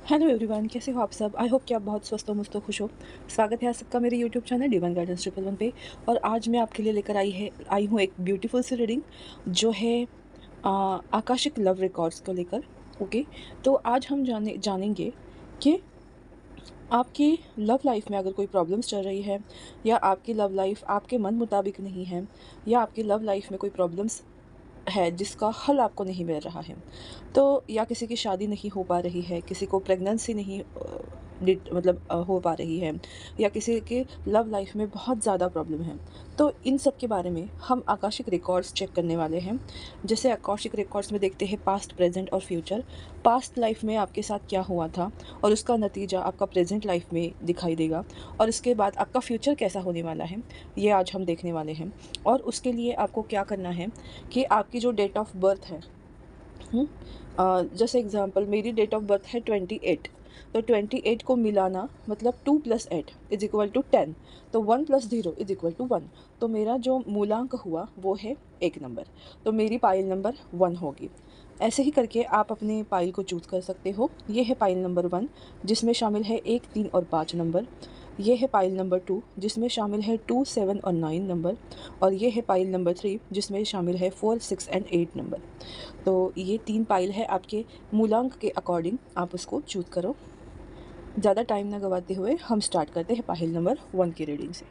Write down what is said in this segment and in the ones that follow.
Hello everyone, कैसे हो आप सब। आई होप कि आप बहुत स्वस्थ हो, मस्त हो, खुश हो। स्वागत है आप सबका मेरे यूट्यूब चैनल डिवाइन गाइडेंस 111 पे। और आज मैं आपके लिए लेकर आई हूँ एक ब्यूटीफुल सी रीडिंग जो है आकाशिक लव रिकॉर्ड्स को लेकर। ओके, तो आज हम जानेंगे कि आपकी लव लाइफ में अगर कोई प्रॉब्लम्स चल रही है, या आपकी लव लाइफ आपके मन मुताबिक नहीं है, या आपकी लव लाइफ में कोई प्रॉब्लम्स है जिसका हल आपको नहीं मिल रहा है, तो या किसी की शादी नहीं हो पा रही है, किसी को प्रेगनेंसी नहीं हो पा रही है, या किसी के लव लाइफ में बहुत ज़्यादा प्रॉब्लम है, तो इन सब के बारे में हम आकाशिक रिकॉर्ड्स चेक करने वाले हैं। जैसे आकाशिक रिकॉर्ड्स में देखते हैं पास्ट, प्रेजेंट और फ्यूचर। पास्ट लाइफ में आपके साथ क्या हुआ था और उसका नतीजा आपका प्रेजेंट लाइफ में दिखाई देगा, और उसके बाद आपका फ्यूचर कैसा होने वाला है, ये आज हम देखने वाले हैं। और उसके लिए आपको क्या करना है कि आपकी जो डेट ऑफ बर्थ है, जैसे एग्जांपल मेरी डेट ऑफ बर्थ है 28, तो 28 को मिलाना मतलब 2 + 8 = 10, तो 1 + 0 = 1, तो मेरा जो मूलांक हुआ वो है 1 नंबर, तो मेरी पाइल नंबर 1 होगी। ऐसे ही करके आप अपने पाइल को चूज कर सकते हो। ये है पाइल नंबर 1, जिसमें शामिल है 1, 3 और 5 नंबर। ये है पाइल नंबर 2, जिसमें शामिल है 2, 7 और 9 नंबर। और ये है पाइल नंबर 3, जिसमें शामिल है 4, 6 एंड 8 नंबर। तो ये 3 पाइल है, आपके मूलांक के अकॉर्डिंग आप उसको चूज करो। ज़्यादा टाइम ना गवाते हुए हम स्टार्ट करते हैं पाइल नंबर 1 की रीडिंग से।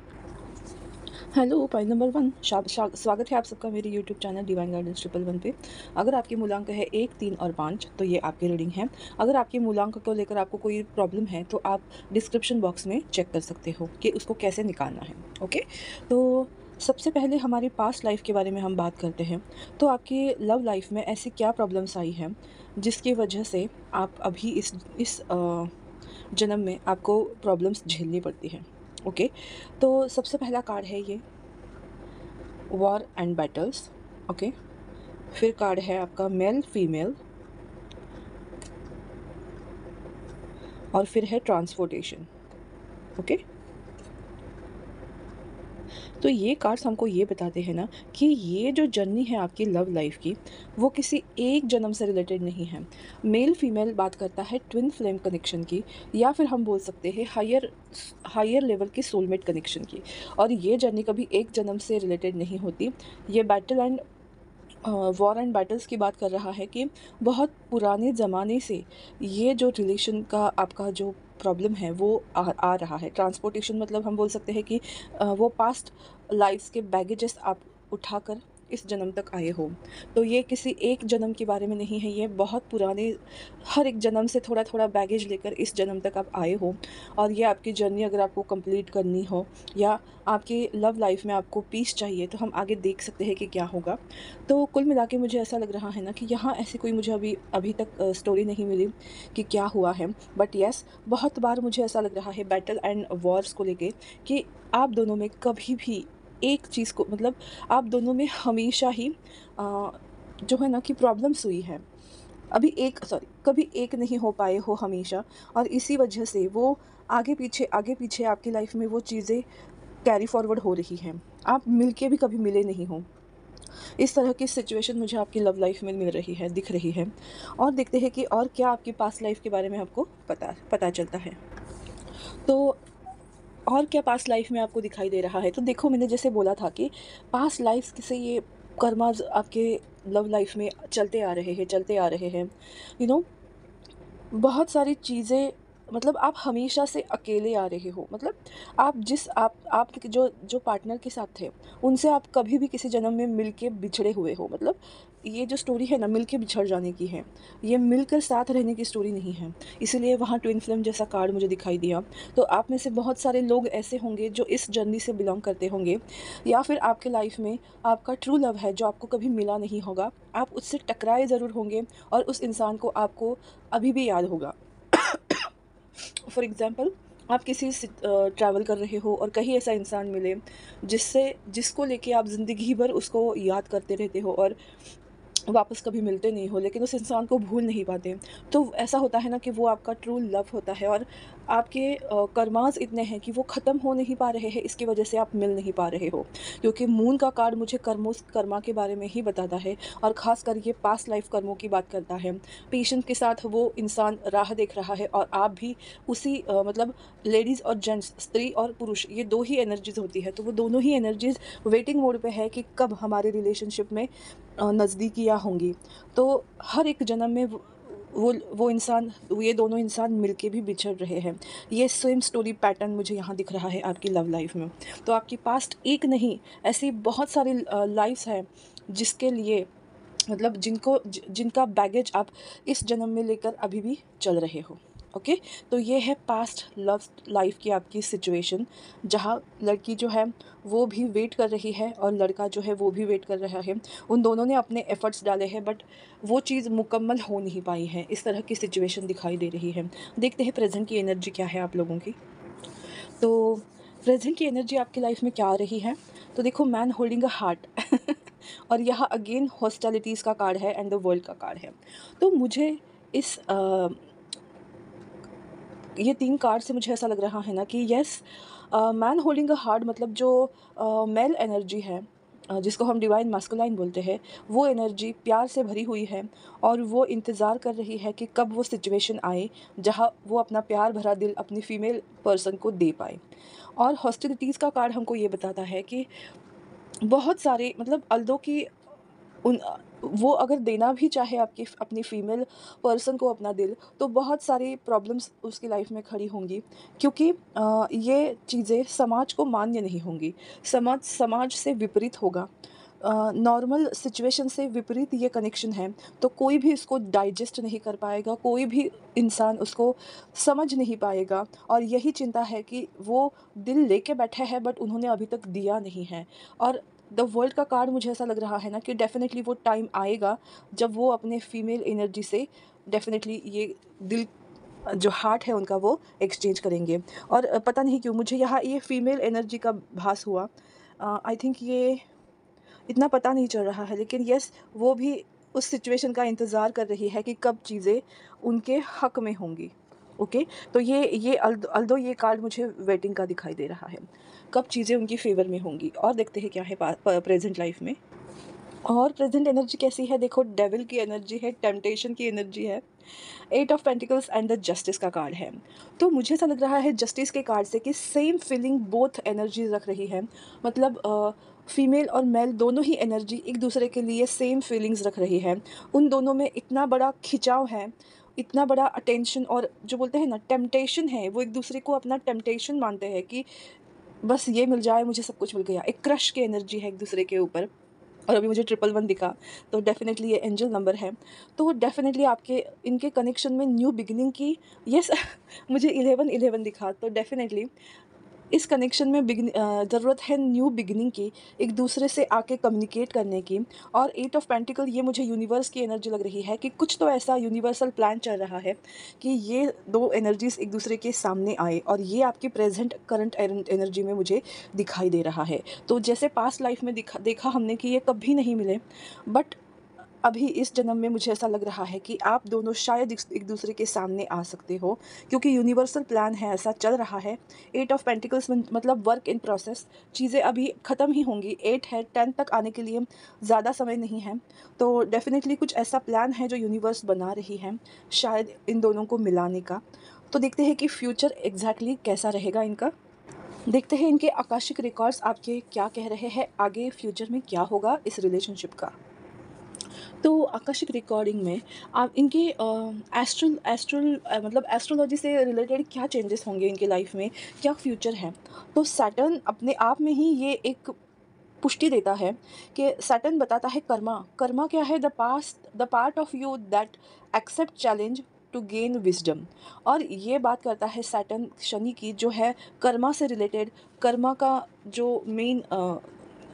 हेलो पाइल नंबर 1, स्वागत है आप सबका मेरे यूट्यूब चैनल डिवाइन गाइडेंस 111 पे। अगर आपकी मूलांक है 1, 3 और 5, तो ये आपकी रीडिंग है। अगर आपके मूलांक को लेकर आपको कोई प्रॉब्लम है तो आप डिस्क्रिप्शन बॉक्स में चेक कर सकते हो कि उसको कैसे निकालना है। ओके, तो सबसे पहले हमारी पास्ट लाइफ के बारे में हम बात करते हैं। तो आपकी लव लाइफ में ऐसी क्या प्रॉब्लम्स आई हैं जिसकी वजह से आप अभी इस जन्म में आपको प्रॉब्लम्स झेलनी पड़ती हैं। ओके, तो सबसे पहला कार्ड है ये वॉर एंड बैटल्स। ओके, फिर कार्ड है आपका मेल फीमेल, और फिर है ट्रांसपोर्टेशन। ओके, तो ये कार्ड्स हमको ये बताते हैं ना कि ये जो जर्नी है आपकी लव लाइफ की, वो किसी एक जन्म से रिलेटेड नहीं है। मेल फीमेल बात करता है ट्विन फ्लेम कनेक्शन की, या फिर हम बोल सकते हैं हायर लेवल की सोलमेट कनेक्शन की। और ये जर्नी कभी एक जन्म से रिलेटेड नहीं होती। ये battle and war and battles की बात कर रहा है कि बहुत पुराने ज़माने से ये जो रिलेशन का आपका जो प्रॉब्लम है वो आ रहा है। ट्रांसपोर्टेशन मतलब हम बोल सकते हैं कि वो पास्ट लाइफ्स के बैगेजेस आप उठाकर इस जन्म तक आए हो। तो ये किसी एक जन्म के बारे में नहीं है, ये बहुत पुराने हर एक जन्म से थोड़ा थोड़ा बैगेज लेकर इस जन्म तक आप आए हो। और ये आपकी जर्नी अगर आपको कंप्लीट करनी हो, या आपकी लव लाइफ में आपको पीस चाहिए, तो हम आगे देख सकते हैं कि क्या होगा। तो कुल मिला के मुझे ऐसा लग रहा है ना कि यहाँ ऐसी कोई मुझे अभी अभी तक स्टोरी नहीं मिली कि क्या हुआ है। बट येस, बहुत बार मुझे ऐसा लग रहा है बैटल एंड वॉर्स को लेके कि आप दोनों में कभी भी एक चीज़ को मतलब आप दोनों में हमेशा ही जो है ना कि प्रॉब्लम्स हुई है। कभी एक नहीं हो पाए हो हमेशा, और इसी वजह से वो आगे पीछे आपकी लाइफ में वो चीज़ें कैरी फॉरवर्ड हो रही हैं। आप मिलके भी कभी मिले नहीं हो। इस तरह की सिचुएशन मुझे आपकी लव लाइफ में मिल रही है, दिख रही है। और देखते हैं कि और क्या आपकी पास्ट लाइफ के बारे में आपको पता चलता है। तो और क्या पास्ट लाइफ में आपको दिखाई दे रहा है, तो देखो मैंने जैसे बोला था कि पास्ट लाइफ से ये कर्माज आपके लव लाइफ में चलते आ रहे हैं। यू नो, बहुत सारी चीज़ें, मतलब आप हमेशा से अकेले आ रहे हो। मतलब आप जो जो पार्टनर के साथ थे, उनसे आप कभी भी किसी जन्म में मिलके बिछड़े हुए हो। मतलब ये जो स्टोरी है ना, मिलके बिछड़ जाने की है, ये मिलकर साथ रहने की स्टोरी नहीं है। इसीलिए वहाँ ट्विन फ्लेम जैसा कार्ड मुझे दिखाई दिया। तो आप में से बहुत सारे लोग ऐसे होंगे जो इस जर्नी से बिलोंग करते होंगे, या फिर आपके लाइफ में आपका ट्रू लव है जो आपको कभी मिला नहीं होगा। आप उससे टकराए ज़रूर होंगे, और उस इंसान को आपको अभी भी याद होगा। फॉर एग्ज़ाम्पल, आप किसी से ट्रैवल कर रहे हो और कहीं ऐसा इंसान मिले जिसको लेके आप ज़िंदगी भर उसको याद करते रहते हो, और वापस कभी मिलते नहीं हो, लेकिन उस इंसान को भूल नहीं पाते। तो ऐसा होता है ना कि वो आपका ट्रू लव होता है, और आपके कर्मास इतने हैं कि वो ख़त्म हो नहीं पा रहे हैं, इसकी वजह से आप मिल नहीं पा रहे हो। क्योंकि मून का कार्ड मुझे कर्मा के बारे में ही बताता है, और ख़ासकर ये पास्ट लाइफ कर्मों की बात करता है। पेशेंस के साथ वो इंसान राह देख रहा है, और आप भी उसी मतलब लेडीज़ और जेंट्स, स्त्री और पुरुष, ये 2 ही एनर्जीज़ होती है, तो वो दोनों ही एनर्जीज़ वेटिंग मोड पे है कि कब हमारे रिलेशनशिप में नज़दीकियाँ होंगी। तो हर एक जन्म में वो इंसान, ये दोनों इंसान मिलके भी बिछड़ रहे हैं। ये सेम स्टोरी पैटर्न मुझे यहाँ दिख रहा है आपकी लव लाइफ में। तो आपकी पास्ट एक नहीं, ऐसी बहुत सारी लाइफ़्स हैं जिसके लिए मतलब जिनका बैगेज आप इस जन्म में लेकर अभी भी चल रहे हो। ओके, तो ये है पास्ट लव लाइफ की आपकी सिचुएशन, जहाँ लड़की जो है वो भी वेट कर रही है, और लड़का जो है वो भी वेट कर रहा है। उन दोनों ने अपने एफ़र्ट्स डाले हैं, बट वो चीज़ मुकम्मल हो नहीं पाई है। इस तरह की सिचुएशन दिखाई दे रही है। देखते हैं प्रेजेंट की एनर्जी क्या है आप लोगों की। तो प्रेजेंट की एनर्जी आपकी लाइफ में क्या आ रही है? तो देखो, मैन होल्डिंग अ हार्ट और यहाँ अगेन हॉस्टिलिटीज़ का कार्ड है, एंड द वर्ल्ड का कार्ड है। तो मुझे इस ये 3 कार्ड से मुझे ऐसा लग रहा है ना कि yes, man holding a heart मतलब जो मेल एनर्जी है, जिसको हम डिवाइन मास्कुलाइन बोलते हैं, वो एनर्जी प्यार से भरी हुई है, और वो इंतज़ार कर रही है कि कब वो सिचुएशन आए जहाँ वो अपना प्यार भरा दिल अपनी फ़ीमेल पर्सन को दे पाए। और हॉस्टिलिटीज़ का कार्ड हमको ये बताता है कि बहुत सारे मतलब अल्दो की उन वो अगर देना भी चाहे आपकी अपनी फ़ीमेल पर्सन को अपना दिल, तो बहुत सारी प्रॉब्लम्स उसकी लाइफ में खड़ी होंगी, क्योंकि ये चीज़ें समाज को मान्य नहीं होंगी। समाज समाज से विपरीत होगा। नॉर्मल सिचुएशन से विपरीत ये कनेक्शन है, तो कोई भी इसको डाइजेस्ट नहीं कर पाएगा, कोई भी इंसान उसको समझ नहीं पाएगा, और यही चिंता है कि वो दिल लेके बैठे हैं बट उन्होंने अभी तक दिया नहीं है। और द वर्ल्ड का कार्ड मुझे ऐसा लग रहा है ना कि डेफ़िनेटली वो टाइम आएगा जब वो अपने फीमेल एनर्जी से डेफ़िनेटली ये दिल, जो हार्ट है उनका, वो एक्सचेंज करेंगे। और पता नहीं क्यों मुझे यहाँ ये फीमेल एनर्जी का भास हुआ। आई थिंक ये इतना पता नहीं चल रहा है, लेकिन येस, वो भी उस सिचुएशन का इंतज़ार कर रही है कि कब चीज़ें उनके हक़ में होंगी। ओके, तो ये अल्दो ये कार्ड मुझे वेटिंग का दिखाई दे रहा है, कब चीज़ें उनकी फ़ेवर में होंगी। और देखते हैं क्या है प्रेज़ेंट लाइफ़ में। और प्रेज़ेंट एनर्जी कैसी है? देखो, डेविल की एनर्जी है, टेम्पटेशन की एनर्जी है, 8 of pentacles and the justice का कार्ड है। तो मुझे ऐसा लग रहा है जस्टिस के कार्ड से कि सेम फीलिंग बोथ एनर्जीज रख रही है। मतलब फीमेल और मेल दोनों ही एनर्जी एक दूसरे के लिए सेम फीलिंग्स रख रही है। उन दोनों में इतना बड़ा खिंचाव है, इतना बड़ा अटेंशन, और जो बोलते हैं ना टेम्पटेशन है, वो एक दूसरे को अपना टेम्पटेशन मानते हैं कि बस ये मिल जाए, मुझे सब कुछ मिल गया। एक क्रश की एनर्जी है एक दूसरे के ऊपर। और अभी मुझे 111 दिखा, तो डेफ़िनेटली ये एंजल नंबर है। तो डेफ़िनेटली आपके इनके कनेक्शन में न्यू बिगिनिंग की, येस मुझे 11-11 दिखा, तो डेफ़िनेटली इस कनेक्शन में ज़रूरत है न्यू बिगिनिंग की, एक दूसरे से आके कम्युनिकेट करने की। और 8 ऑफ पेंटिकल ये मुझे यूनिवर्स की एनर्जी लग रही है कि कुछ तो ऐसा यूनिवर्सल प्लान चल रहा है कि ये 2 एनर्जीज़ एक दूसरे के सामने आए, और ये आपकी प्रेज़ेंट करंट एनर्जी में मुझे दिखाई दे रहा है। तो जैसे पास्ट लाइफ़ में देखा हमने कि ये कभी नहीं मिले, बट अभी इस जन्म में मुझे ऐसा लग रहा है कि आप दोनों शायद एक दूसरे के सामने आ सकते हो, क्योंकि यूनिवर्सल प्लान है, ऐसा चल रहा है। 8 ऑफ पेंटिकल्स मतलब वर्क इन प्रोसेस, चीज़ें अभी ख़त्म ही होंगी। 8 है, 10 तक आने के लिए ज़्यादा समय नहीं है। तो डेफ़िनेटली कुछ ऐसा प्लान है जो यूनिवर्स बना रही है, शायद इन दोनों को मिलाने का। तो देखते हैं कि फ्यूचर एग्जैक्टली कैसा रहेगा इनका। देखते हैं इनके आकाशिक रिकॉर्ड्स आपके क्या कह रहे हैं, आगे फ्यूचर में क्या होगा इस रिलेशनशिप का। तो आकाशिक रिकॉर्डिंग में आप इनके एस्ट्रल एस्ट्रल मतलब एस्ट्रोलॉजी से रिलेटेड क्या चेंजेस होंगे इनके लाइफ में, क्या फ्यूचर है। तो सैटर्न अपने आप में ही ये एक पुष्टि देता है कि सैटर्न बताता है कर्मा। कर्मा क्या है? The part of you that accept challenge to gain wisdom. और ये बात करता है सैटर्न शनि की, जो है कर्मा से रिलेटेड। कर्मा का जो मेन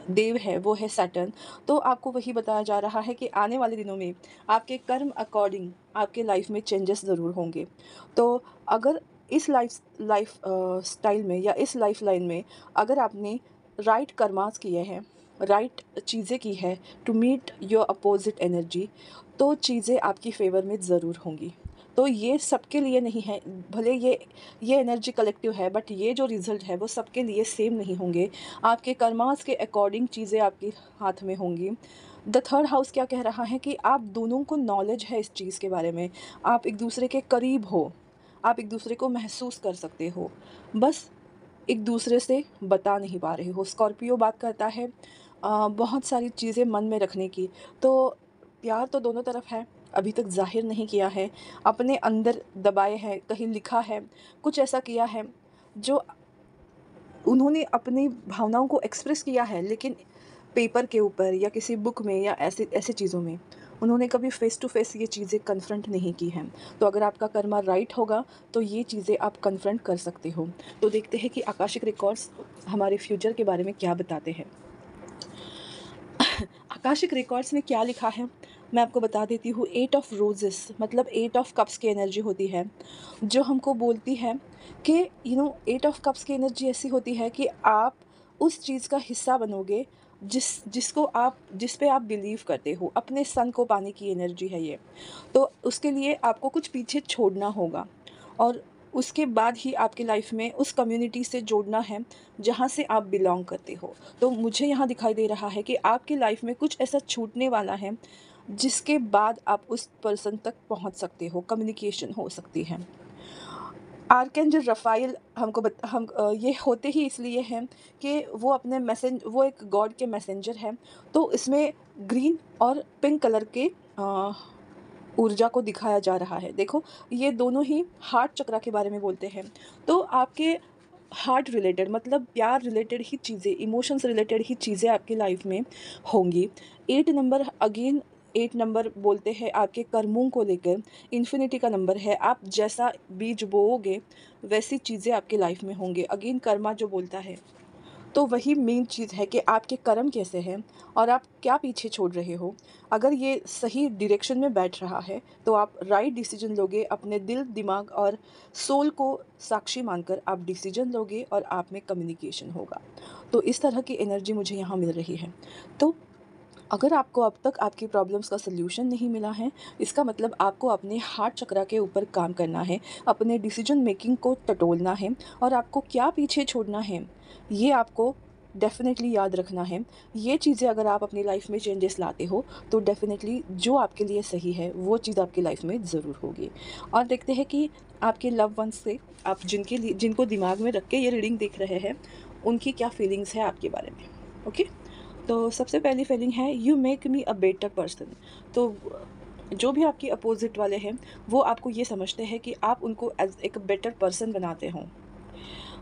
देव है वो है सैटर्न। तो आपको वही बताया जा रहा है कि आने वाले दिनों में आपके कर्म अकॉर्डिंग आपके लाइफ में चेंजेस ज़रूर होंगे। तो अगर इस लाइफ स्टाइल में या इस लाइफ लाइन में अगर आपने राइट कर्मास किए हैं, राइट चीज़ें की है to meet your opposite energy, तो चीज़ें आपकी फेवर में ज़रूर होंगी। तो ये सबके लिए नहीं है, भले ये एनर्जी कलेक्टिव है, बट ये जो रिज़ल्ट है वो सबके लिए सेम नहीं होंगे। आपके कर्मास के अकॉर्डिंग चीज़ें आपके हाथ में होंगी। द थर्ड हाउस क्या कह रहा है कि आप दोनों को नॉलेज है इस चीज़ के बारे में, आप एक दूसरे के करीब हो, आप एक दूसरे को महसूस कर सकते हो, बस एक दूसरे से बता नहीं पा रहे हो। स्कॉर्पियो बात करता है बहुत सारी चीज़ें मन में रखने की। तो प्यार तो दोनों तरफ है, अभी तक ज़ाहिर नहीं किया है, अपने अंदर दबाए है, कहीं लिखा है, कुछ ऐसा किया है जो उन्होंने अपनी भावनाओं को एक्सप्रेस किया है, लेकिन पेपर के ऊपर या किसी बुक में या ऐसे ऐसे चीज़ों में उन्होंने कभी फ़ेस टू फ़ेस ये चीज़ें कन्फ्रंट नहीं की हैं। तो अगर आपका कर्मा राइट होगा तो ये चीज़ें आप कन्फ्रंट कर सकते हो। तो देखते हैं कि आकाशिक रिकॉर्ड्स हमारे फ्यूचर के बारे में क्या बताते हैं। आकाशिक रिकॉर्ड्स में क्या लिखा है मैं आपको बता देती हूँ। 8 ऑफ रोजेस मतलब 8 ऑफ कप्स की एनर्जी होती है, जो हमको बोलती है कि 8 ऑफ कप्स की एनर्जी ऐसी होती है कि आप उस चीज़ का हिस्सा बनोगे जिस पे आप बिलीव करते हो। अपने सन को पाने की एनर्जी है ये। तो उसके लिए आपको कुछ पीछे छोड़ना होगा, और उसके बाद ही आपकी लाइफ में उस कम्युनिटी से जोड़ना है जहाँ से आप बिलोंग करते हो। तो मुझे यहाँ दिखाई दे रहा है कि आपकी लाइफ में कुछ ऐसा छूटने वाला है जिसके बाद आप उस पर्सन तक पहुँच सकते हो, कम्युनिकेशन हो सकती है। आर्कएंजल रफ़ाइल ये होते ही इसलिए हैं कि वो एक गॉड के मैसेंजर हैं। तो इसमें ग्रीन और पिंक कलर के ऊर्जा को दिखाया जा रहा है। देखो, ये दोनों ही हार्ट चक्रा के बारे में बोलते हैं। तो आपके हार्ट रिलेटेड मतलब प्यार रिलेटेड ही चीज़ें, इमोशंस रिलेटेड ही चीज़ें आपकी लाइफ में होंगी। 8 नंबर अगेन 8 नंबर बोलते हैं आपके कर्मों को लेकर, इन्फिनिटी का नंबर है। आप जैसा बीज बोओगे वैसी चीज़ें आपकी लाइफ में होंगे। अगेन कर्मा जो बोलता है, तो वही मेन चीज़ है कि आपके कर्म कैसे हैं और आप क्या पीछे छोड़ रहे हो। अगर ये सही डायरेक्शन में बैठ रहा है तो आप राइट डिसीजन लोगे, अपने दिल, दिमाग और सोल को साक्षी मानकर आप डिसीजन लोगे और आप में कम्युनिकेशन होगा। तो इस तरह की एनर्जी मुझे यहाँ मिल रही है। तो अगर आपको अब तक आपकी प्रॉब्लम्स का सल्यूशन नहीं मिला है, इसका मतलब आपको अपने हार्ट चक्रा के ऊपर काम करना है, अपने डिसीजन मेकिंग को टटोलना है और आपको क्या पीछे छोड़ना है, ये आपको डेफ़िनेटली याद रखना है। ये चीज़ें अगर आप अपनी लाइफ में चेंजेस लाते हो, तो डेफ़िनेटली जो आपके लिए सही है, वो चीज़ आपकी लाइफ में ज़रूर होगी। और देखते हैं कि आपके लव्ड वंस से आप जिनको दिमाग में रख के ये रीडिंग देख रहे हैं, उनकी क्या फीलिंग्स है आपके बारे में। ओके? तो सबसे पहली फीलिंग है you make me a better person. तो जो भी आपकी अपोजिट वाले हैं वो आपको ये समझते हैं कि आप उनको एज एक बेटर पर्सन बनाते हो।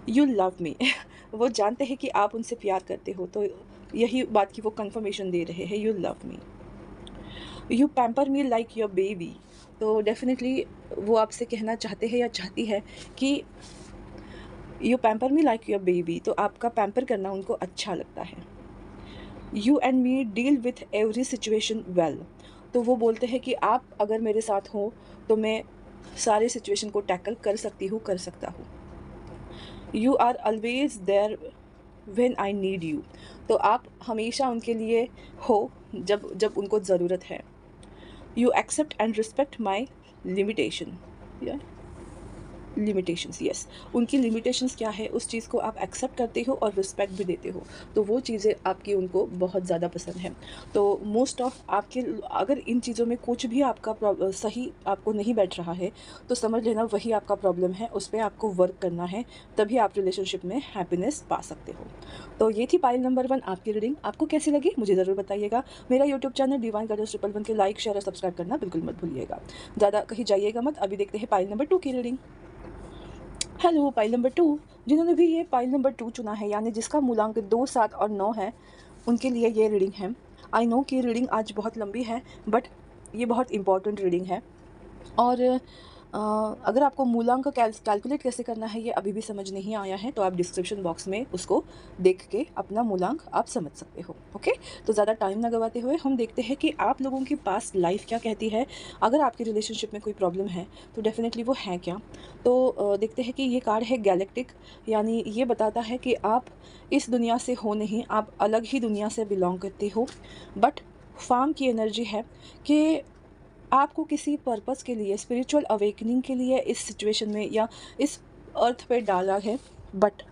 यू लव मी वो जानते हैं कि आप उनसे प्यार करते हो, तो यही बात की वो कंफर्मेशन दे रहे हैं, you love me. You pamper me like your baby. तो डेफिनेटली वो आपसे कहना चाहते हैं या चाहती है कि you pamper me like your baby, तो आपका पैम्पर करना उनको अच्छा लगता है। You and me deal with every situation well. तो वो बोलते हैं कि आप अगर मेरे साथ हो तो मैं सारे सिचुएशन को टैकल कर सकती हूँ, कर सकता हूँ। You are always there when I need you. तो आप हमेशा उनके लिए हो जब जब उनको ज़रूरत है। You accept and respect my limitation. Limitations, yes, उनकी लिमिटेशंस क्या है उस चीज़ को आप एक्सेप्ट करते हो और रिस्पेक्ट भी देते हो। तो वो चीज़ें आपकी उनको बहुत ज़्यादा पसंद है। तो मोस्ट ऑफ आपके अगर इन चीज़ों में कुछ भी आपका सही आपको नहीं बैठ रहा है तो समझ लेना वही आपका प्रॉब्लम है, उस पर आपको वर्क करना है, तभी आप रिलेशनशिप में हैप्पीनेस पा सकते हो। तो ये थी पाइल नंबर 1 आपकी रीडिंग। आपको कैसी लगी मुझे ज़रूर बताइएगा। मेरा यूट्यूब चैनल डिवाइन गाइडेंस 111 के लाइक, शेयर और सब्सक्राइब करना बिल्कुल मत भूलिएगा। ज़्यादा कहीं जाइएगा मत। अभी देखते हैं पाइल नंबर 2 की रीडिंग। हेलो पाइल नंबर 2, जिन्होंने भी ये पाइल नंबर 2 चुना है, यानी जिसका मूलांक 2, 7 और 9 है, उनके लिए ये रीडिंग है। आई नो कि रीडिंग आज बहुत लंबी है, बट ये बहुत इम्पॉर्टेंट रीडिंग है। और अगर आपको मूलांक कैलकुलेट कैसे करना है ये अभी भी समझ नहीं आया है तो आप डिस्क्रिप्शन बॉक्स में उसको देख के अपना मूलांक आप समझ सकते हो। ओके, तो ज़्यादा टाइम ना गवाते हुए हम देखते हैं कि आप लोगों की पास्ट लाइफ क्या कहती है। अगर आपकी रिलेशनशिप में कोई प्रॉब्लम है तो डेफिनेटली वो है क्या। तो देखते हैं कि ये कार्ड है गैलेक्टिक, यानी ये बताता है कि आप इस दुनिया से हो नहीं, आप अलग ही दुनिया से बिलोंग करते हो। बट फार्म की एनर्जी है कि आपको किसी पर्पस के लिए, स्पिरिचुअल अवेकनिंग के लिए इस सिचुएशन में या इस अर्थ पे डाला है। बट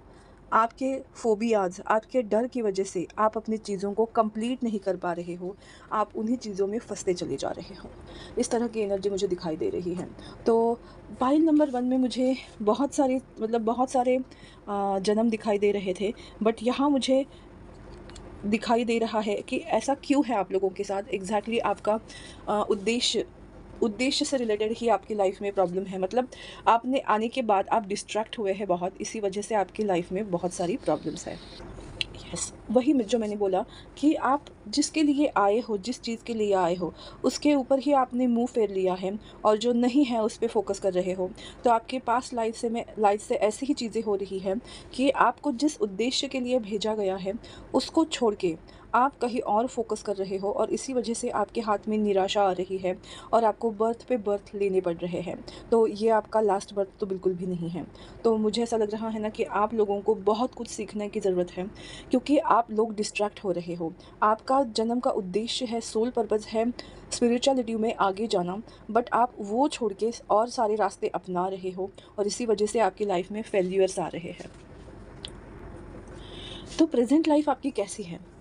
आपके फोबियाज, आपके डर की वजह से आप अपनी चीज़ों को कंप्लीट नहीं कर पा रहे हो, आप उन्हीं चीज़ों में फंसते चले जा रहे हो। इस तरह की एनर्जी मुझे दिखाई दे रही है। तो पाइल नंबर 1 में मुझे बहुत सारे जन्म दिखाई दे रहे थे। बट यहाँ मुझे दिखाई दे रहा है कि ऐसा क्यों है आप लोगों के साथ। एग्जैक्टली आपका उद्देश्य से रिलेटेड ही आपकी लाइफ में प्रॉब्लम है। मतलब आपने आने के बाद आप डिस्ट्रैक्ट हुए हैं बहुत, इसी वजह से आपकी लाइफ में बहुत सारी प्रॉब्लम्स है। यस, वही जो मैंने बोला कि आप जिसके लिए आए हो, जिस चीज़ के लिए आए हो, उसके ऊपर ही आपने मुंह फेर लिया है और जो नहीं है उस पर फोकस कर रहे हो। तो आपके पास लाइफ से ऐसी ही चीज़ें हो रही है कि आपको जिस उद्देश्य के लिए भेजा गया है उसको छोड़ के आप कहीं और फोकस कर रहे हो, और इसी वजह से आपके हाथ में निराशा आ रही है और आपको बर्थ पे बर्थ लेने पड़ रहे हैं। तो ये आपका लास्ट बर्थ तो बिल्कुल भी नहीं है। तो मुझे ऐसा लग रहा है ना कि आप लोगों को बहुत कुछ सीखने की ज़रूरत है, क्योंकि आप लोग डिस्ट्रैक्ट हो रहे हो। आपका जन्म का उद्देश्य है, सोल पर्पज़ है स्पिरिचुअलिटी में आगे जाना, बट आप वो छोड़ के और सारे रास्ते अपना रहे हो और इसी वजह से आपकी लाइफ में फेल्यूर्स आ रहे हैं। तो प्रेजेंट लाइफ आपकी कैसी है?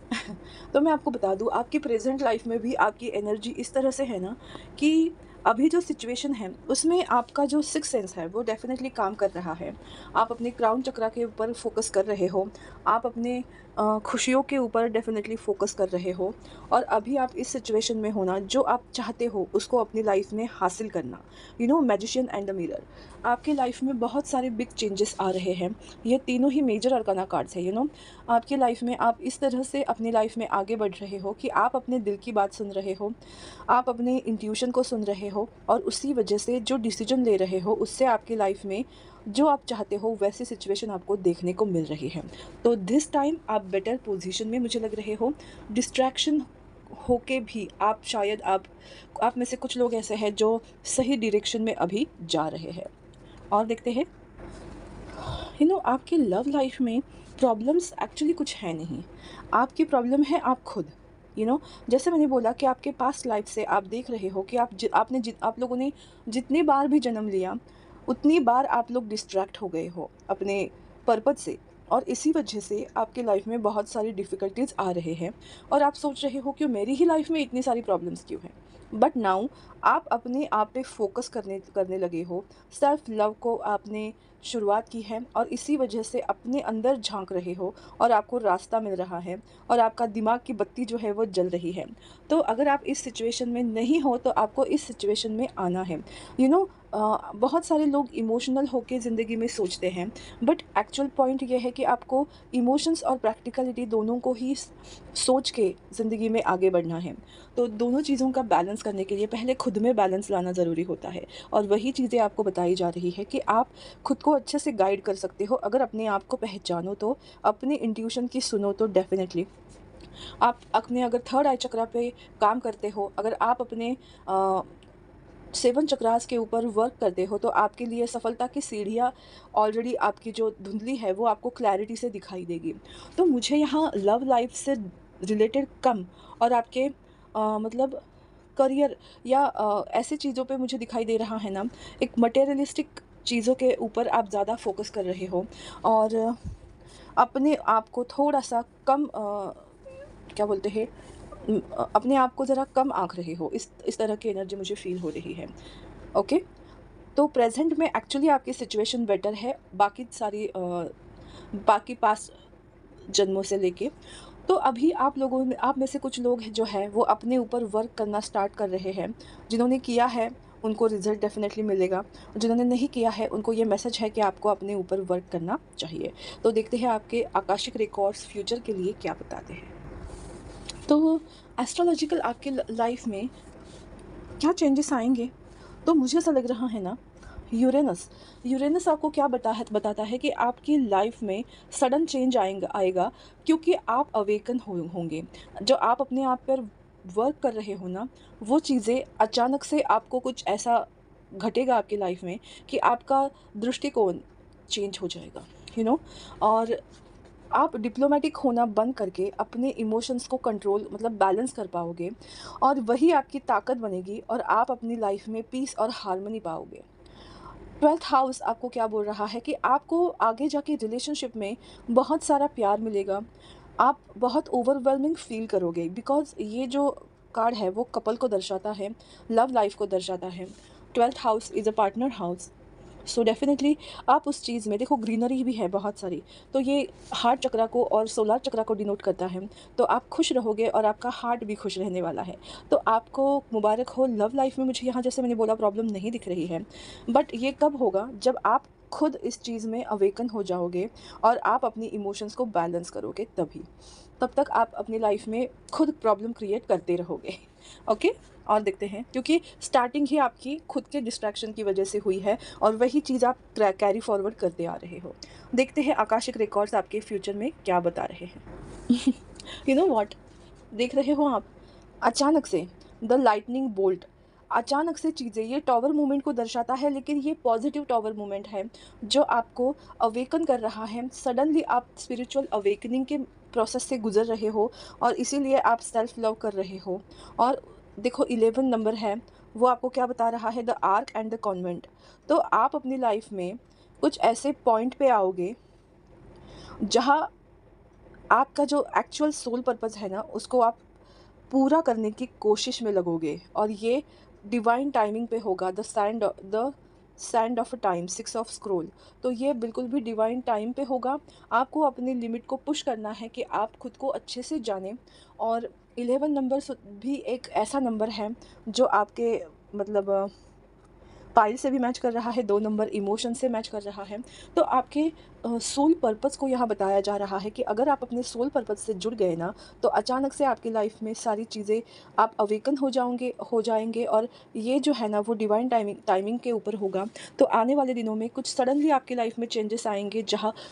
तो मैं आपको बता दूँ, आपकी प्रेजेंट लाइफ में भी आपकी एनर्जी इस तरह से है ना कि अभी जो सिचुएशन है उसमें आपका जो सिक्स सेंस है वो डेफिनेटली काम कर रहा है। आप अपने क्राउन चक्रा के ऊपर फोकस कर रहे हो, आप अपने खुशियों के ऊपर डेफिनेटली फोकस कर रहे हो, और अभी आप इस सिचुएशन में होना जो आप चाहते हो उसको अपनी लाइफ में हासिल करना। मैजिशियन एंड द मिरर, आपकी लाइफ में बहुत सारे बिग चेंजेस आ रहे हैं। ये तीनों ही मेजर अरकाना कार्ड्स है। आपकी लाइफ में आप इस तरह से अपनी लाइफ में आगे बढ़ रहे हो कि आप अपने दिल की बात सुन रहे हो, आप अपने इंट्यूशन को सुन रहे हो, और उसी वजह से जो डिसीजन ले रहे हो उससे आपकी लाइफ में जो आप चाहते हो वैसी सिचुएशन आपको देखने को मिल रही है। तो दिस टाइम आप बेटर पोजीशन में मुझे लग रहे हो। डिस्ट्रैक्शन होके भी आप शायद आप में से कुछ लोग ऐसे हैं जो सही डायरेक्शन में अभी जा रहे हैं। और देखते हैं, आपकी लव लाइफ में प्रॉब्लम्स एक्चुअली कुछ है नहीं। आपकी प्रॉब्लम है आप खुद। जैसे मैंने बोला कि आपके पास्ट लाइफ से आप देख रहे हो कि आप लोगों ने जितनी बार भी जन्म लिया उतनी बार आप लोग डिस्ट्रैक्ट हो गए हो अपने पर्पज से, और इसी वजह से आपके लाइफ में बहुत सारी डिफ़िकल्टीज आ रहे हैं और आप सोच रहे हो कि मेरी ही लाइफ में इतनी सारी प्रॉब्लम्स क्यों हैं। बट नाउ आप अपने आप पे फोकस करने लगे हो, सेल्फ लव को आपने शुरुआत की है और इसी वजह से अपने अंदर झांक रहे हो और आपको रास्ता मिल रहा है और आपका दिमाग की बत्ती जो है वो जल रही है। तो अगर आप इस सिचुएशन में नहीं हो तो आपको इस सिचुएशन में आना है। बहुत सारे लोग इमोशनल होके ज़िंदगी में सोचते हैं, बट एक्चुअल पॉइंट ये है कि आपको इमोशंस और प्रैक्टिकलिटी दोनों को ही सोच के ज़िंदगी में आगे बढ़ना है। तो दोनों चीज़ों का बैलेंस करने के लिए पहले खुद में बैलेंस लाना ज़रूरी होता है, और वही चीज़ें आपको बताई जा रही है कि आप खुद को अच्छे से गाइड कर सकते हो अगर अपने आप को पहचानो तो, अपने इंट्यूशन की सुनो तो डेफिनेटली आप अपने, अगर थर्ड आई चक्रा पे काम करते हो, अगर आप अपने 7 चक्रास के ऊपर वर्क करते हो तो आपके लिए सफलता की सीढ़ियाँ ऑलरेडी, आपकी जो धुंधली है वो आपको क्लैरिटी से दिखाई देगी। तो मुझे यहाँ लव लाइफ से रिलेटेड कम और आपके मतलब करियर या ऐसी चीज़ों पे मुझे दिखाई दे रहा है ना, एक मटेरियलिस्टिक चीज़ों के ऊपर आप ज़्यादा फोकस कर रहे हो और अपने आप को थोड़ा सा कम क्या बोलते हैं, अपने आप को ज़रा कम आँक रहे हो। इस तरह की एनर्जी मुझे फ़ील हो रही है। ओके, तो प्रेज़ेंट में एक्चुअली आपकी सिचुएशन बेटर है बाकी पास जन्मों से लेके। तो अभी आप में से कुछ लोग हैं जो है वो अपने ऊपर वर्क करना स्टार्ट कर रहे हैं। जिन्होंने किया है उनको रिज़ल्ट डेफ़िनेटली मिलेगा, और जिन्होंने नहीं किया है उनको ये मैसेज है कि आपको अपने ऊपर वर्क करना चाहिए। तो देखते हैं आपके आकाशिक रिकॉर्ड्स फ्यूचर के लिए क्या बताते हैं। तो एस्ट्रोलॉजिकल आपके लाइफ में क्या चेंजेस आएंगे? तो मुझे ऐसा लग रहा है ना यूरेनस। यूरेनस आपको क्या बताता है कि आपकी लाइफ में सडन चेंज आएगा क्योंकि आप अवेकन होंगे। जो आप अपने आप पर वर्क कर रहे हो ना, वो चीज़ें अचानक से आपको कुछ ऐसा घटेगा आपकी लाइफ में कि आपका दृष्टिकोण चेंज हो जाएगा, यू नो। और आप डिप्लोमेटिक होना बंद करके अपने इमोशंस को कंट्रोल मतलब बैलेंस कर पाओगे, और वही आपकी ताकत बनेगी और आप अपनी लाइफ में पीस और हार्मनी पाओगे। 12th हाउस आपको क्या बोल रहा है कि आपको आगे जाके रिलेशनशिप में बहुत सारा प्यार मिलेगा। आप बहुत ओवरवेलमिंग फ़ील करोगे बिकॉज़ ये जो कार्ड है वो कपल को दर्शाता है, लव लाइफ़ को दर्शाता है। 12th house is a partner house. So definitely आप उस चीज़ में देखो, ग्रीनरी भी है बहुत सारी, तो ये हार्ट चक्रा को और सोलर चक्रा को डिनोट करता है। तो आप खुश रहोगे और आपका हार्ट भी खुश रहने वाला है। तो आपको मुबारक हो लव लाइफ़ में। मुझे यहाँ जैसे मैंने बोला प्रॉब्लम नहीं दिख रही है, बट ये कब होगा जब आप खुद इस चीज़ में अवेकन हो जाओगे और आप अपनी इमोशंस को बैलेंस करोगे तभी। तब तक आप अपनी लाइफ में खुद प्रॉब्लम क्रिएट करते रहोगे। ओके। और देखते हैं, क्योंकि स्टार्टिंग ही आपकी खुद के डिस्ट्रैक्शन की वजह से हुई है और वही चीज़ आप कैरी फॉरवर्ड करते आ रहे हो। देखते हैं आकाशिक रिकॉर्ड्स आपके फ्यूचर में क्या बता रहे हैं। यू नो व्हाट, देख रहे हो आप, अचानक से द लाइटनिंग बोल्ट, अचानक से चीज़ें, ये टॉवर मूवमेंट को दर्शाता है, लेकिन ये पॉजिटिव टॉवर मूवमेंट है जो आपको अवेकन कर रहा है। सडनली आप स्पिरिचुअल अवेकनिंग के प्रोसेस से गुजर रहे हो और इसीलिए आप सेल्फ लव कर रहे हो। और देखो 11 नंबर है, वो आपको क्या बता रहा है, the arc and the convent. तो आप अपनी लाइफ में कुछ ऐसे पॉइंट पे आओगे जहाँ आपका जो एक्चुअल सोल पर्पस है ना, उसको आप पूरा करने की कोशिश में लगोगे। और ये डिवाइन टाइमिंग पे होगा। The sand of a time, 6 of scroll. तो ये बिल्कुल भी डिवाइन टाइम पे होगा। आपको अपनी लिमिट को पुश करना है कि आप खुद को अच्छे से जानें। और 11 नंबर भी एक ऐसा नंबर है जो आपके मतलब पाइल से भी मैच कर रहा है, 2 नंबर इमोशन से मैच कर रहा है। तो आपके सोल पर्पस को यहाँ बताया जा रहा है कि अगर आप अपने सोल पर्पस से जुड़ गए ना, तो अचानक से आपकी लाइफ में सारी चीज़ें, आप अवेकन हो जाएंगे। और ये जो है ना, वो डिवाइन टाइमिंग के ऊपर होगा। तो आने वाले दिनों में कुछ सडनली आपकी लाइफ में चेंजेस आएंगे,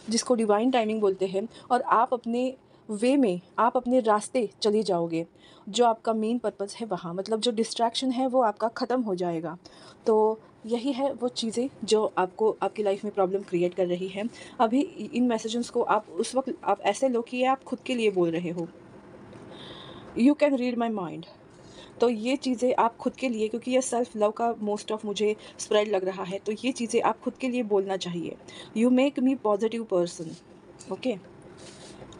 जिसको डिवाइन टाइमिंग बोलते हैं। और आप अपने वे में, आप अपने रास्ते चले जाओगे, जो आपका मेन पर्पस है वहाँ, मतलब जो डिस्ट्रैक्शन है वो आपका ख़त्म हो जाएगा। तो यही है वो चीज़ें जो आपको आपकी लाइफ में प्रॉब्लम क्रिएट कर रही है। अभी इन मैसेजेस को आप उस वक्त आप ऐसे लो कि ये आप खुद के लिए बोल रहे हो। You can read my mind. तो ये चीज़ें आप खुद के लिए, क्योंकि ये सेल्फ लव का मोस्ट ऑफ मुझे स्प्रेड लग रहा है, तो ये चीज़ें आप खुद के लिए बोलना चाहिए। You make me positive person. Okay.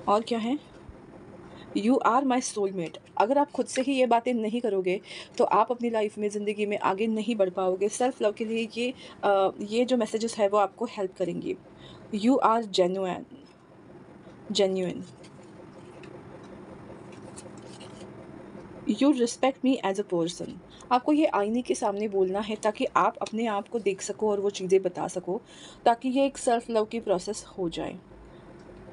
और क्या है, यू आर माई सोलमेट। अगर आप खुद से ही ये बातें नहीं करोगे तो आप अपनी लाइफ में, ज़िंदगी में आगे नहीं बढ़ पाओगे। सेल्फ लव के लिए ये जो मैसेजेस है वो आपको हेल्प करेंगी। You are genuine. You respect me as a person. आपको ये आईने के सामने बोलना है ताकि आप अपने आप को देख सको और वो चीज़ें बता सको, ताकि ये एक सेल्फ लव की प्रोसेस हो जाए।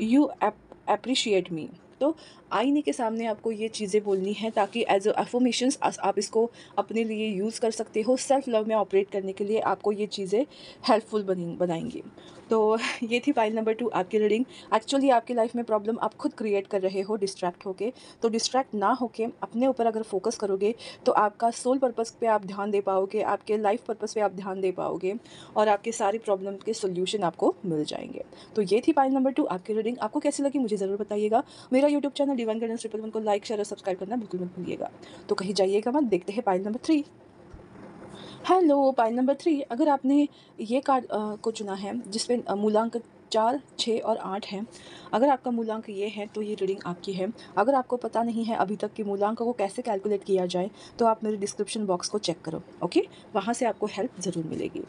यू अप्रिशिएट मी। तो आईने के सामने आपको ये चीज़ें बोलनी है ताकि एज अ अफर्मेशंस आप इसको अपने लिए यूज़ कर सकते हो। सेल्फ लव में ऑपरेट करने के लिए आपको ये चीज़ें हेल्पफुल बनाएंगी। तो ये थी फाइल नंबर 2 आपकी रीडिंग। एक्चुअली आपकी लाइफ में प्रॉब्लम आप खुद क्रिएट कर रहे हो डिस्ट्रैक्ट होके। तो डिस्ट्रैक्ट ना होके अपने ऊपर अगर फोकस करोगे तो आपका सोल पर्पस पे आप ध्यान दे पाओगे, आपके लाइफ पर्पस पे आप ध्यान दे पाओगे और आपके सारी प्रॉब्लम के सोल्यूशन आपको मिल जाएंगे। तो ये थी फाइल नंबर 2 आपकी रीडिंग। आपको कैसी लगी मुझे ज़रूर बताइएगा। मेरा यूट्यूब चैनल डिवाइन गाइडेंस 111 को लाइक, शेयर और सब्सक्राइब करना बिल्कुल मत भूलिएगा। तो कहीं जाइएगा मत। देखते हैं file number 3। Hello, pile number 3। अगर आपने ये कार्ड को चुना है जिसपे मूलांक 4, 6 और 8 है, अगर आपका मूलांक ये है तो ये रीडिंग आपकी है। अगर आपको पता नहीं है अभी तक कि मूलांक को कैसे कैलकुलेट किया जाए, तो आप मेरे डिस्क्रिप्शन बॉक्स को चेक करो। ओके, वहाँ से आपको हेल्प ज़रूर मिलेगी।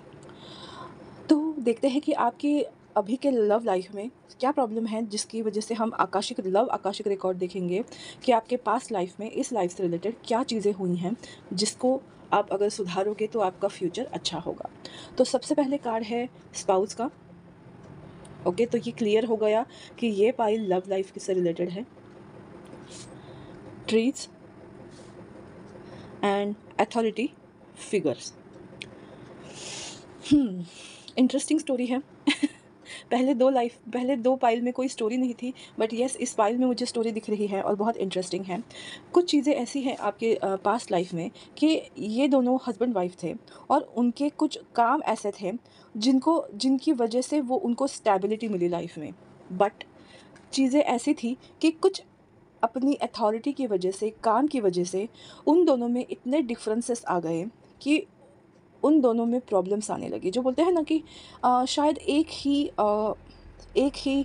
तो देखते हैं कि आपकी अभी के लव लाइफ में क्या प्रॉब्लम है, जिसकी वजह से हम आकाशिक रिकॉर्ड देखेंगे कि आपके पास्ट लाइफ में इस लाइफ से रिलेटेड क्या चीज़ें हुई हैं, जिसको आप अगर सुधारोगे तो आपका फ्यूचर अच्छा होगा। तो सबसे पहले कार्ड है स्पाउस का। ओके, तो ये क्लियर हो गया कि ये पाइल लव लाइफ से रिलेटेड है। Trees and authority figures. Interesting story है। पहले 2 पाइल में कोई स्टोरी नहीं थी, बट येस इस पाइल में मुझे स्टोरी दिख रही है और बहुत इंटरेस्टिंग है। कुछ चीज़ें ऐसी हैं आपके पास्ट लाइफ में कि ये दोनों हस्बैंड वाइफ थे और उनके कुछ काम ऐसे थे जिनकी वजह से वो उनको स्टेबिलिटी मिली लाइफ में। बट चीज़ें ऐसी थी कि कुछ अपनी अथॉरिटी की वजह से, काम की वजह से उन दोनों में इतने डिफरेंसेस आ गए कि उन दोनों में प्रॉब्लम्स आने लगी। जो बोलते हैं ना कि शायद एक ही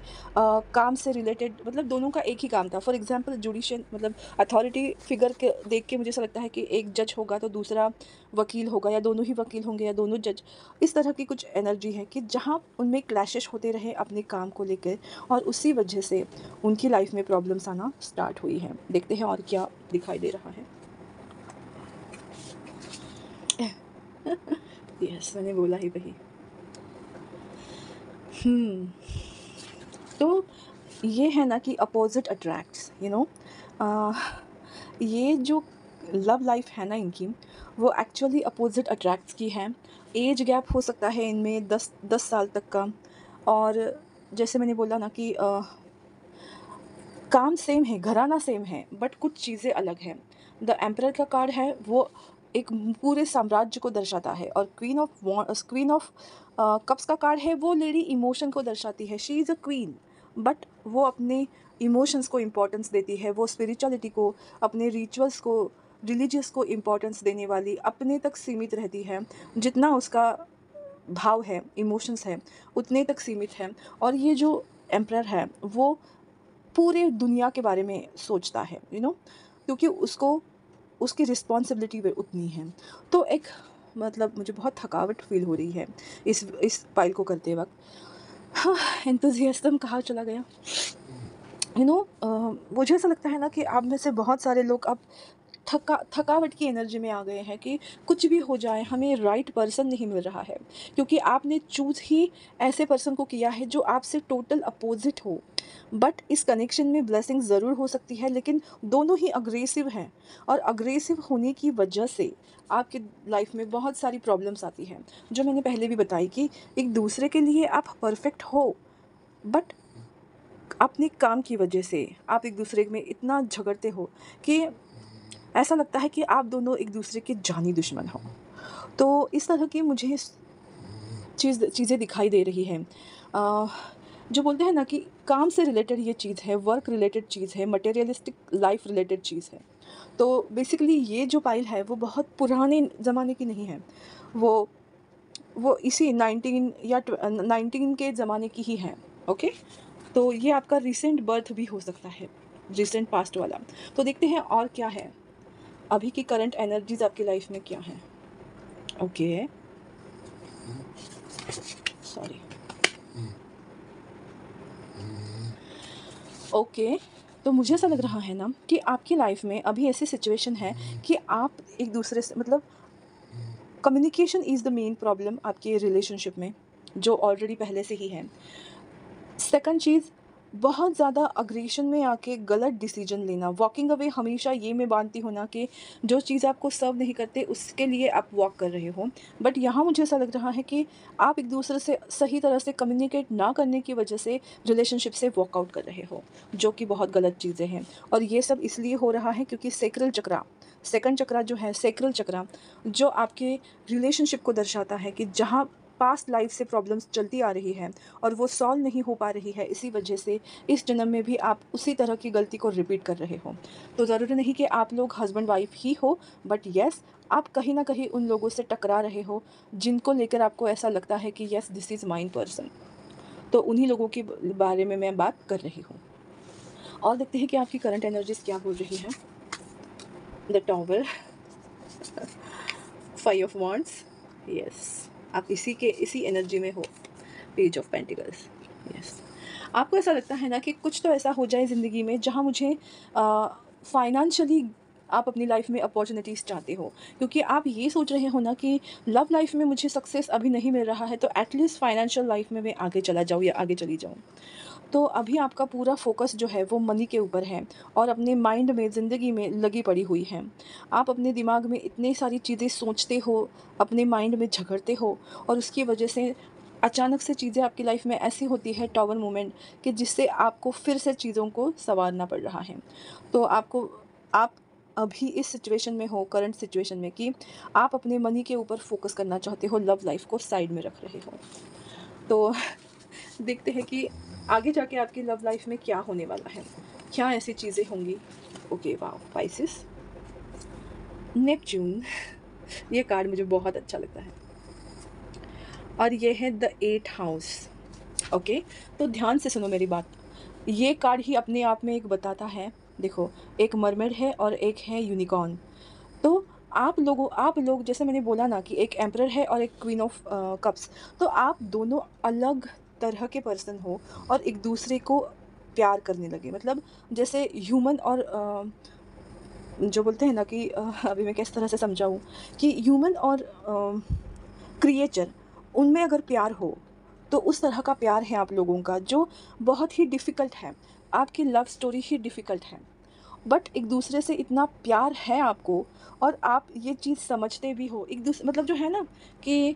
काम से रिलेटेड, मतलब दोनों का एक ही काम था। फॉर एग्जांपल जुडिशियल, मतलब अथॉरिटी फिगर के देख के मुझे ऐसा लगता है कि एक जज होगा तो दूसरा वकील होगा, या दोनों ही वकील होंगे या दोनों जज। इस तरह की कुछ एनर्जी है कि जहाँ उनमें क्लैशेस होते रहे अपने काम को लेकर, और उसी वजह से उनकी लाइफ में प्रॉब्लम्स आना स्टार्ट हुई हैं। देखते हैं और क्या दिखाई दे रहा है। यस, मैंने बोला ही वही। तो ये है ना कि अपोजिट अट्रैक्ट्स, ये जो लव लाइफ है ना इनकी, वो एक्चुअली अपोजिट अट्रैक्ट्स की है। एज गैप हो सकता है इनमें 10 साल तक का। और जैसे मैंने बोला ना कि काम सेम है, घराना सेम है, बट कुछ चीज़ें अलग हैं। द एम्परर का कार्ड है, वो एक पूरे साम्राज्य को दर्शाता है, और क्वीन ऑफ कप्स का कार्ड है, वो लेडी इमोशन को दर्शाती है। She is a queen, but वो अपने इमोशंस को इम्पोर्टेंस देती है, वो स्पिरिचुअलिटी को, अपने रिचुअल्स को, रिलीजियस को इम्पोर्टेंस देने वाली, अपने तक सीमित रहती है। जितना उसका भाव है, इमोशंस है, उतने तक सीमित है। और ये जो एम्परर है वो पूरे दुनिया के बारे में सोचता है, क्योंकि उसको उसकी रिस्पॉन्सिबिलिटी भी उतनी है। तो एक, मतलब मुझे बहुत थकावट फील हो रही है इस फाइल को करते वक्त। हाँ, एंथुजियाज्म कहाँ चला गया। मुझे ऐसा लगता है ना कि आप में से बहुत सारे लोग अब थकावट की एनर्जी में आ गए हैं कि कुछ भी हो जाए, हमें राइट पर्सन नहीं मिल रहा है, क्योंकि आपने चूज़ ही ऐसे पर्सन को किया है जो आपसे टोटल अपोजिट हो। बट इस कनेक्शन में ब्लेसिंग ज़रूर हो सकती है, लेकिन दोनों ही अग्रेसिव हैं, और अग्रेसिव होने की वजह से आपके लाइफ में बहुत सारी प्रॉब्लम्स आती हैं, जो मैंने पहले भी बताई कि एक दूसरे के लिए आप परफेक्ट हो, बट अपने काम की वजह से आप एक दूसरे में इतना झगड़ते हो कि ऐसा लगता है कि आप दोनों एक दूसरे के जानी दुश्मन हो। तो इस तरह की मुझे चीज़ें दिखाई दे रही हैं। जो बोलते हैं ना कि काम से रिलेटेड ये चीज़ है, वर्क रिलेटेड चीज़ है, मटेरियलिस्टिक लाइफ रिलेटेड चीज़ है। तो बेसिकली ये जो पाइल है वो बहुत पुराने ज़माने की नहीं है, वो इसी 19 के ज़माने की ही है। ओके, तो ये आपका रिसेंट बर्थ भी हो सकता है, रिसेंट पास्ट वाला। तो देखते हैं और क्या है, अभी की करंट एनर्जीज आपकी लाइफ में क्या है। Okay, sorry. ओके, तो मुझे ऐसा लग रहा है ना कि आपकी लाइफ में अभी ऐसी सिचुएशन है कि आप एक दूसरे से, मतलब communication is the main problem आपके रिलेशनशिप में, जो ऑलरेडी पहले से ही है। सेकंड चीज़, बहुत ज़्यादा अग्रेशन में आके गलत डिसीजन लेना, वॉकिंग अवे। हमेशा ये मैं मानती हूँ ना कि जो चीज़ आपको सर्व नहीं करते उसके लिए आप वॉक कर रहे हो, बट यहाँ मुझे ऐसा लग रहा है कि आप एक दूसरे से सही तरह से कम्युनिकेट ना करने की वजह से रिलेशनशिप से वॉकआउट कर रहे हो, जो कि बहुत गलत चीज़ें हैं। और ये सब इसलिए हो रहा है क्योंकि सेक्रल चक्रा, सेकंड चक्रा जो है, सेक्रल चक्रा, जो आपके रिलेशनशिप को दर्शाता है कि जहाँ पास्ट लाइफ से प्रॉब्लम्स चलती आ रही है और वो सॉल्व नहीं हो पा रही है, इसी वजह से इस जन्म में भी आप उसी तरह की गलती को रिपीट कर रहे हो। तो ज़रूरी नहीं कि आप लोग हस्बैंड वाइफ ही हो, बट येस, आप कहीं ना कहीं उन लोगों से टकरा रहे हो जिनको लेकर आपको ऐसा लगता है कि yes this is mine person. तो उन्हीं लोगों के बारे में मैं बात कर रही हूँ। और देखते हैं कि आपकी करंट एनर्जीज क्या बोल रही है। The tower, 5 of wands, yes, आप इसी एनर्जी में हो। Page of pentacles, yes. आपको ऐसा लगता है ना कि कुछ तो ऐसा हो जाए ज़िंदगी में जहाँ मुझे फाइनेंशियली आप अपनी लाइफ में अपॉर्चुनिटीज़ चाहते हो, क्योंकि आप ये सोच रहे हो ना कि लव लाइफ में मुझे सक्सेस अभी नहीं मिल रहा है, तो एटलीस्ट फाइनेंशियल लाइफ में मैं आगे चला जाऊँ या आगे चली जाऊँ। तो अभी आपका पूरा फ़ोकस जो है वो मनी के ऊपर है और अपने माइंड में, ज़िंदगी में लगी पड़ी हुई हैं। आप अपने दिमाग में इतनी सारी चीज़ें सोचते हो, अपने माइंड में झगड़ते हो और उसकी वजह से अचानक से चीज़ें आपकी लाइफ में ऐसी होती है, टॉवर मोमेंट, कि जिससे आपको फिर से चीज़ों को सँवारना पड़ रहा है। तो आप अभी इस सिचुएशन में हो, करंट सिचुएशन में, कि आप अपने मनी के ऊपर फ़ोकस करना चाहते हो, लव लाइफ़ को साइड में रख रहे हो। तो देखते हैं कि आगे जाके आपकी लव लाइफ में क्या होने वाला है, क्या ऐसी चीज़ें होंगी। Okay, wow, spices, Neptune. ये कार्ड मुझे बहुत अच्छा लगता है और ये है द 8 हाउस। ओके, तो ध्यान से सुनो मेरी बात। ये कार्ड ही अपने आप में एक बताता है। देखो, एक मरमेड है और एक है यूनिकॉर्न। तो आप लोग जैसे मैंने बोला ना कि एक एम्परर है और एक क्वीन ऑफ कप्स। तो आप दोनों अलग तरह के पर्सन हो और एक दूसरे को प्यार करने लगे। मतलब जैसे ह्यूमन और जो बोलते हैं ना कि अभी मैं किस तरह से समझाऊँ, कि ह्यूमन और क्रिएचर, उनमें अगर प्यार हो तो उस तरह का प्यार है आप लोगों का, जो बहुत ही डिफ़िकल्ट है। आपकी लव स्टोरी ही डिफ़िकल्ट है, बट एक दूसरे से इतना प्यार है आपको और आप ये चीज़ समझते भी हो। एक दूसरे, मतलब जो है ना कि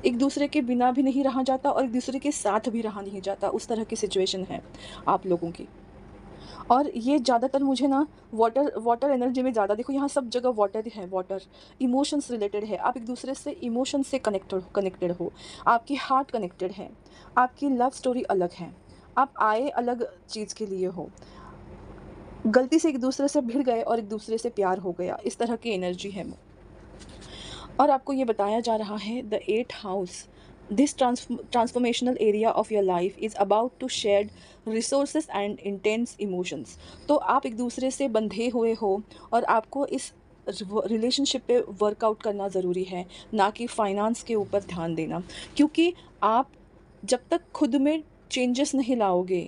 एक दूसरे के बिना भी नहीं रहा जाता और एक दूसरे के साथ भी रहा नहीं जाता, उस तरह की सिचुएशन है आप लोगों की। और ये ज़्यादातर मुझे ना वाटर वाटर एनर्जी में ज़्यादा, देखो यहाँ सब जगह वाटर ही है, वाटर इमोशंस रिलेटेड है। आप एक दूसरे से इमोशन से कनेक्टेड हो, आपकी हार्ट कनेक्टेड है, आपकी लव स्टोरी अलग है, आप आए अलग चीज़ के लिए हो, गलती से एक दूसरे से भिड़ गए और एक दूसरे से प्यार हो गया, इस तरह की एनर्जी है। और आपको ये बताया जा रहा है the 8 house, this transformational area of your life is about to share resources and intense emotions. तो आप एक दूसरे से बंधे हुए हो और आपको इस रिलेशनशिप पे वर्कआउट करना ज़रूरी है, ना कि फाइनेंस के ऊपर ध्यान देना। क्योंकि आप जब तक खुद में चेंजेस नहीं लाओगे,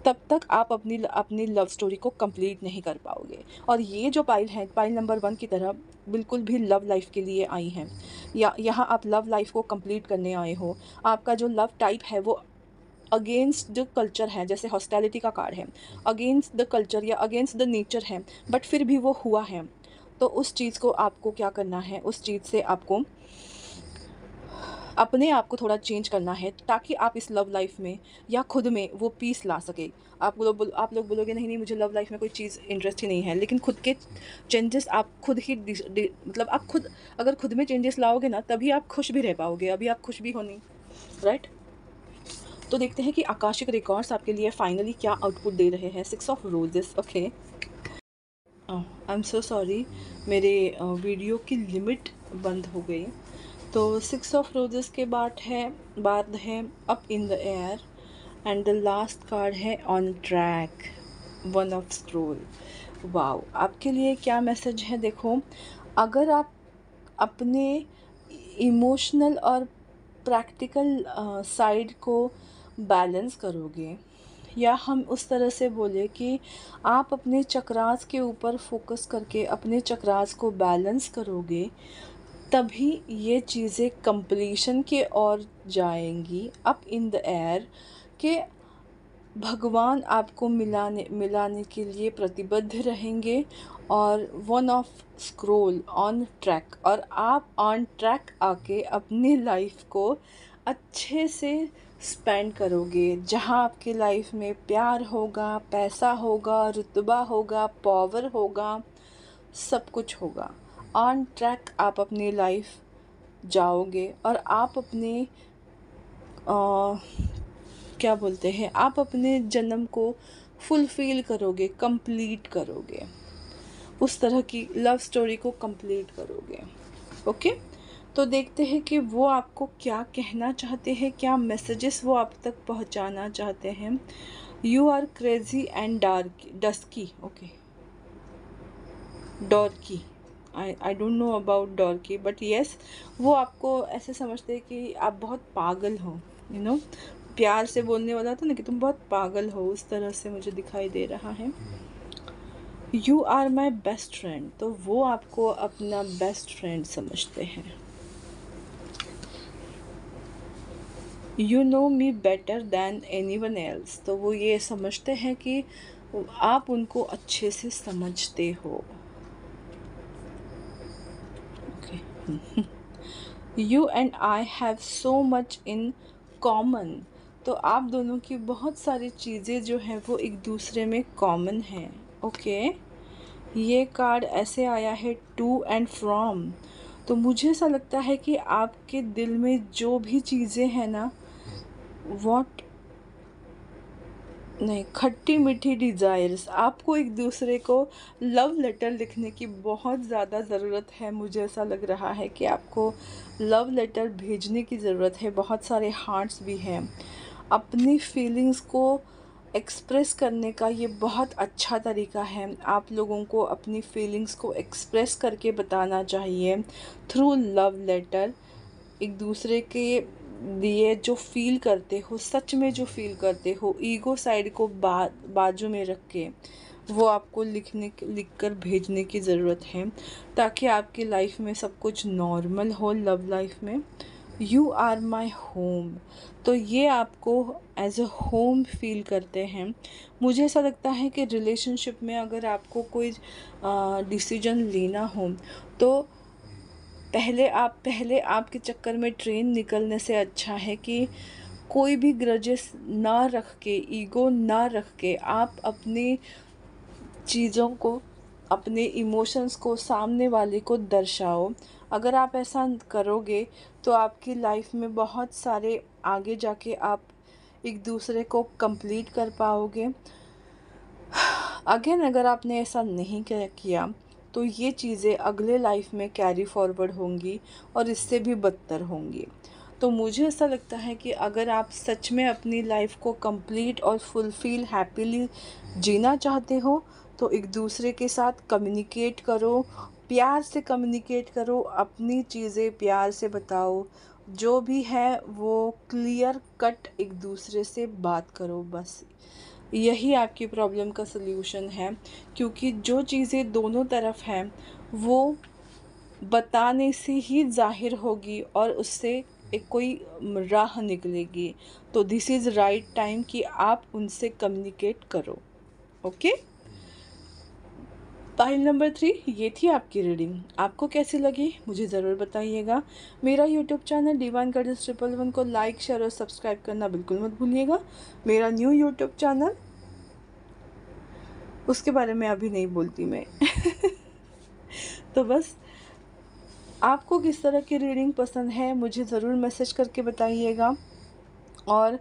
तब तक आप अपनी लव स्टोरी को कंप्लीट नहीं कर पाओगे। और ये जो पाइल है, पाइल नंबर 1 की तरह बिल्कुल भी लव लाइफ के लिए आई हैं, या यहाँ आप लव लाइफ को कंप्लीट करने आए हो। आपका जो लव टाइप है वो अगेंस्ट द कल्चर है, जैसे हॉस्टैलिटी का कार्ड है, अगेंस्ट द कल्चर या अगेंस्ट द नेचर है, बट फिर भी वो हुआ है। तो उस चीज़ को आपको क्या करना है, उस चीज़ से आपको अपने आप को थोड़ा चेंज करना है, ताकि आप इस लव लाइफ में या खुद में वो पीस ला सके। आप लोग बोलोगे नहीं नहीं, मुझे लव लाइफ में कोई चीज़ इंटरेस्ट ही नहीं है, लेकिन खुद के चेंजेस आप खुद ही मतलब आप खुद, अगर खुद में चेंजेस लाओगे ना, तभी आप खुश भी रह पाओगे। अभी आप खुश भी हो नहीं, राइट। तो देखते हैं कि आकाशिक रिकॉर्ड्स आपके लिए फाइनली क्या आउटपुट दे रहे हैं। 6 of roses. Okay, I am so sorry, मेरे वीडियो की लिमिट बंद हो गई। तो 6 ऑफ रोजेस के बाद है up in the air, and the last card है on track, 1 of scroll. Wow, आपके लिए क्या मैसेज है? देखो, अगर आप अपने इमोशनल और प्रैक्टिकल साइड को बैलेंस करोगे, या हम उस तरह से बोले कि आप अपने चक्रास के ऊपर फोकस करके अपने चक्रास को बैलेंस करोगे, तभी ये चीज़ें कंप्लीशन के ओर जाएंगी, अप इन द एयर, के भगवान आपको मिलाने के लिए प्रतिबद्ध रहेंगे। और 1 ऑफ स्क्रोल, ऑन ट्रैक, और आप ऑन ट्रैक आके अपनी लाइफ को अच्छे से स्पेंड करोगे, जहाँ आपकी लाइफ में प्यार होगा, पैसा होगा, रुतबा होगा, पावर होगा, सब कुछ होगा। ऑन ट्रैक आप अपनी लाइफ जाओगे और आप अपने क्या बोलते हैं, आप अपने जन्म को फुलफ़िल करोगे, कंप्लीट करोगे, उस तरह की लव स्टोरी को कंप्लीट करोगे। ओके, तो देखते हैं कि वो आपको क्या कहना चाहते हैं, क्या मैसेजेस वो आप तक पहुंचाना चाहते हैं। You are crazy and dusky. Okay, dorky, I don't know about dorky, but yes, वो आपको ऐसे समझते हैं कि आप बहुत पागल हो, यू नो, प्यार से बोलने वाला था ना कि तुम बहुत पागल हो, उस तरह से मुझे दिखाई दे रहा है। You are my best friend, तो वो आपको अपना बेस्ट फ्रेंड समझते हैं। You know me better than anyone else, तो वो ये समझते हैं कि आप उनको अच्छे से समझते हो। Okay. You and I have so much in common, तो आप दोनों की बहुत सारी चीज़ें जो हैं वो एक दूसरे में कॉमन हैं। ओके। ये कार्ड ऐसे आया है टू एंड फ्रॉम, तो मुझे ऐसा लगता है कि आपके दिल में जो भी चीज़ें हैं ना, वॉट नहीं, खट्टी मीठी डिज़ायर्स, आपको एक दूसरे को लव लेटर लिखने की बहुत ज़्यादा ज़रूरत है। मुझे ऐसा लग रहा है कि आपको लव लेटर भेजने की ज़रूरत है। बहुत सारे हार्ट्स भी हैं। अपनी फीलिंग्स को एक्सप्रेस करने का ये बहुत अच्छा तरीका है। आप लोगों को अपनी फीलिंग्स को एक्सप्रेस करके बताना चाहिए थ्रू लव लेटर। एक दूसरे के लिए जो फ़ील करते हो, सच में जो फ़ील करते हो, ईगो साइड को बाजू में रख के वो आपको लिख कर भेजने की ज़रूरत है, ताकि आपकी लाइफ में सब कुछ नॉर्मल हो। लव लाइफ में यू आर माई होम, तो ये आपको एज अ होम फील करते हैं। मुझे ऐसा लगता है कि रिलेशनशिप में अगर आपको कोई डिसीजन लेना हो, तो पहले आपके चक्कर में ट्रेन निकलने से अच्छा है कि कोई भी ग्रजेस ना रख के, ईगो ना रख के, आप अपनी चीज़ों को, अपने इमोशंस को सामने वाले को दर्शाओ। अगर आप ऐसा करोगे तो आपकी लाइफ में बहुत सारे आगे जाके आप एक दूसरे को कंप्लीट कर पाओगे। अगेन, अगर आपने ऐसा नहीं किया तो ये चीज़ें अगले लाइफ में कैरी फॉरवर्ड होंगी और इससे भी बदतर होंगी। तो मुझे ऐसा लगता है कि अगर आप सच में अपनी लाइफ को कंप्लीट और फुलफ़िल हैप्पीली जीना चाहते हो, तो एक दूसरे के साथ कम्युनिकेट करो, प्यार से कम्युनिकेट करो, अपनी चीज़ें प्यार से बताओ, जो भी है वो क्लियर कट एक दूसरे से बात करो। बस यही आपकी प्रॉब्लम का सल्यूशन है, क्योंकि जो चीज़ें दोनों तरफ हैं वो बताने से ही ज़ाहिर होगी और उससे एक कोई राह निकलेगी। तो दिस इज़ राइट टाइम कि आप उनसे कम्युनिकेट करो। ओके। पाइल नंबर 3, ये थी आपकी रीडिंग। आपको कैसी लगी मुझे ज़रूर बताइएगा। मेरा यूट्यूब चैनल डिवाइन गाइडेंस 111 को लाइक, शेयर और सब्सक्राइब करना बिल्कुल मत भूलिएगा। मेरा न्यू यूट्यूब चैनल, उसके बारे में अभी नहीं बोलती मैं। तो बस, आपको किस तरह की रीडिंग पसंद है मुझे ज़रूर मैसेज करके बताइएगा। और